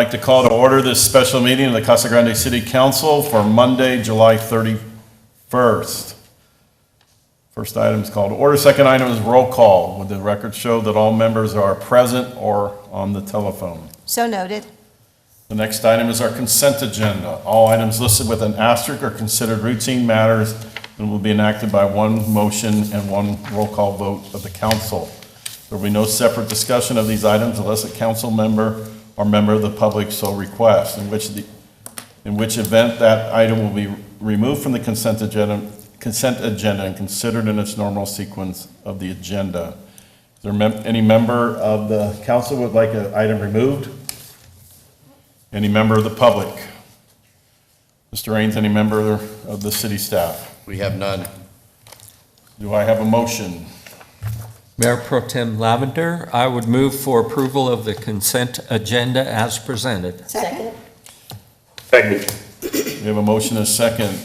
like to call to order this special meeting of the Casa Grande City Council for Monday, July 31st. First item is called to order. Second item is roll call. Would the record show that all members are present or on the telephone? So noted. The next item is our consent agenda. All items listed with an asterisk are considered routine matters and will be enacted by one motion and one roll call vote of the council. There will be no separate discussion of these items unless a council member or member of the public so requests, in which event that item will be removed from the consent agenda and considered in its normal sequence of the agenda. Is there any member of the council would like an item removed? Any member of the public? Mr. Raines, any member of the city staff? We have none. Do I have a motion? Mayor Pro Tem Lavender, I would move for approval of the consent agenda as presented. Second. Second. We have a motion and a second.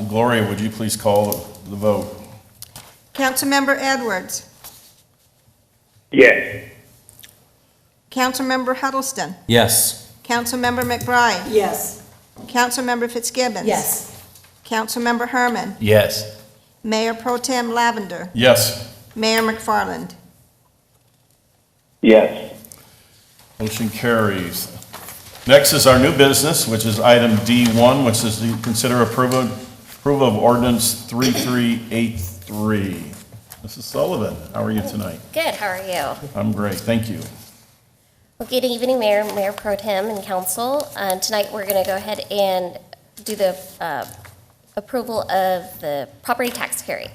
Gloria, would you please call the vote? Councilmember Edwards. Yes. Councilmember Huddleston. Yes. Councilmember McBride. Yes. Councilmember Fitzgibbons. Yes. Councilmember Herman. Yes. Mayor Pro Tem Lavender. Yes. Mayor McFarland. Yes. Motion carries. Next is our new business, which is item D1, which is to consider approval of ordinance 3383. Mrs. Sullivan, how are you tonight? Good, how are you? I'm great, thank you. Well, good evening, Mayor Pro Tem and Council. Tonight, we're going to go ahead and do the approval of the property tax levy,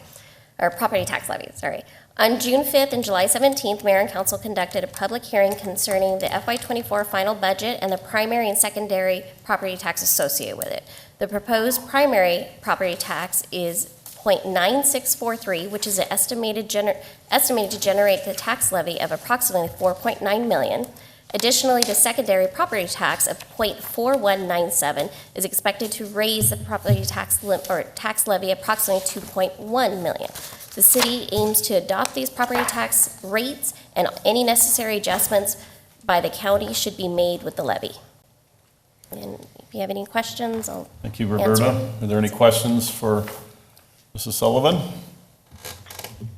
sorry. On June 5th and July 17th, Mayor and Council conducted a public hearing concerning the FY24 final budget and the primary and secondary property tax associated with it. The proposed primary property tax is .9643, which is estimated to generate the tax levy of approximately $4.9 million. Additionally, the secondary property tax of .4197 is expected to raise the property tax levy approximately $2.1 million. The city aims to adopt these property tax rates, and any necessary adjustments by the county should be made with the levy. And if you have any questions, I'll Thank you, answer Roberta. them. Are there any questions for Mrs. Sullivan?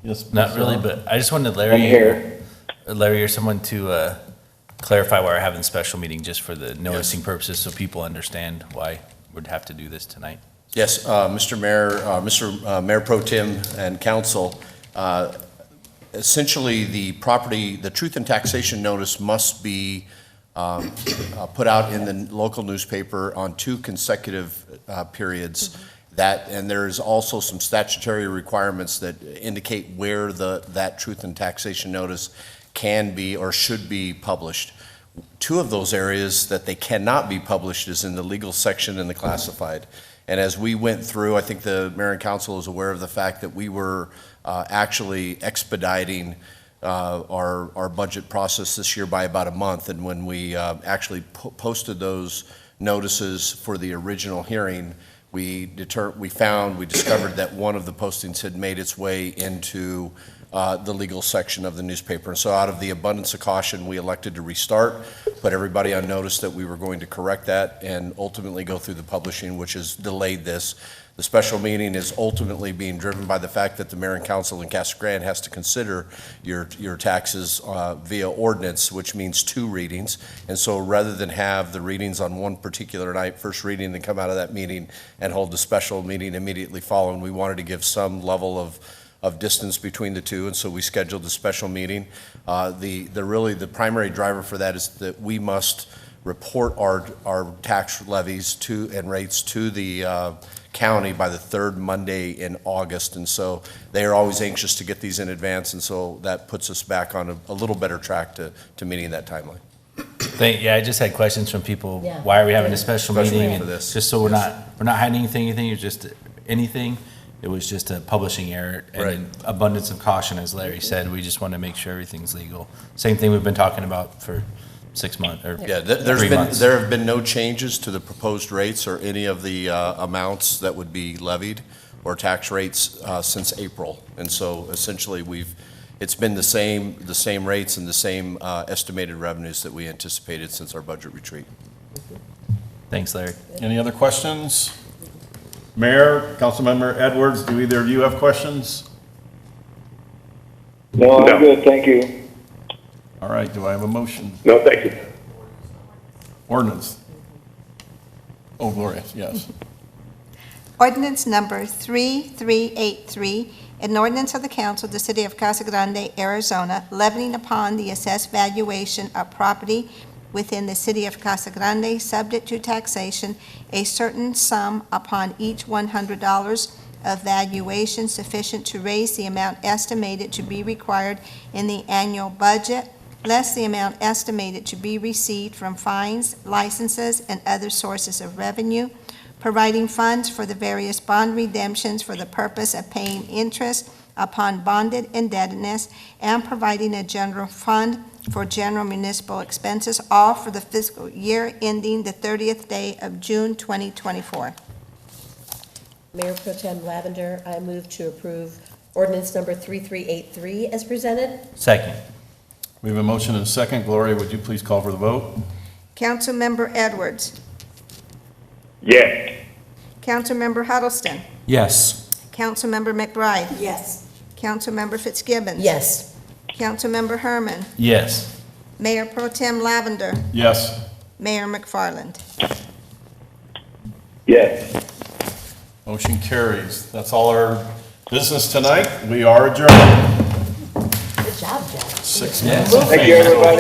Yes. Not Mr. really, Sullivan? but I just wanted I'm Larry here. or someone to clarify why we're having a special meeting, just for the noticing purposes, so people understand why we'd have to do this tonight. Yes, Mr. Mayor Pro Tem and Council, essentially the truth and taxation notice must be put out in the local newspaper on 2 consecutive periods. And there's also some statutory requirements that indicate where that truth and taxation notice can be or should be published. 2 of those areas that they cannot be published is in the legal section and the classified. And as we went through, I think the Mayor and Council is aware of the fact that we were actually expediting our budget process this year by about a month. And when we actually posted those notices for the original hearing, we discovered that one of the postings had made its way into the legal section of the newspaper. And so out of the abundance of caution, we elected to restart, put everybody on notice that we were going to correct that and ultimately go through the publishing, which has delayed this. The special meeting is ultimately being driven by the fact that the Mayor and Council in Casa Grande has to consider your taxes via ordinance, which means 2 readings. And so rather than have the readings on one particular night, first reading, and come out of that meeting and hold the special meeting immediately following, we wanted to give some level of distance between the 2, and so we scheduled the special meeting. The primary driver for that is that we must report our tax levies and rates to the county by the 3rd Monday in August, and so they are always anxious to get these in advance, and so that puts us back on a little better track to meeting that timeline. Yeah, I just had questions from people. Yeah. Why are we having a special meeting? meeting for And this. just so we're not hiding anything. It's just anything. It was just a publishing error and Right. an abundance of caution, as Larry said. We just want to make sure everything's legal. Same thing we've been talking about for 6 months or Yeah, 3 months. there have been no changes to the proposed rates or any of the amounts that would be levied or tax rates since April. And so essentially we've it's been the same rates and the same estimated revenues that we anticipated since our budget retreat. Thanks, Larry. Any other questions? Mayor, Councilmember Edwards, do either of you have questions? No, I'm good, thank you. All right, do I have a motion? No, thank you. Ordinance. Oh, Gloria, yes. Ordinance number 3383, an ordinance of the council of the city of Casa Grande, Arizona, levying upon the assessed valuation of property within the city of Casa Grande, subject to taxation, a certain sum upon each $100 of valuation sufficient to raise the amount estimated to be required in the annual budget, less the amount estimated to be received from fines, licenses, and other sources of revenue, providing funds for the various bond redemptions for the purpose of paying interest upon bonded indebtedness, and providing a general fund for general municipal expenses, all for the fiscal year ending the 30th day of June 2024. Mayor Pro Tem Lavender, I move to approve ordinance number 3383 as presented. Second. We have a motion and a second. Gloria, would you please call for the vote? Councilmember Edwards. Yes. Councilmember Huddleston. Yes. Councilmember McBride. Yes. Councilmember Fitzgibbons. Yes. Councilmember Herman. Yes. Mayor Pro Tem Lavender. Yes. Mayor McFarland. Yes. Motion carries. That's all our business tonight. We are adjourned. Good job, Jeff. 6 minutes. Thank you, everybody.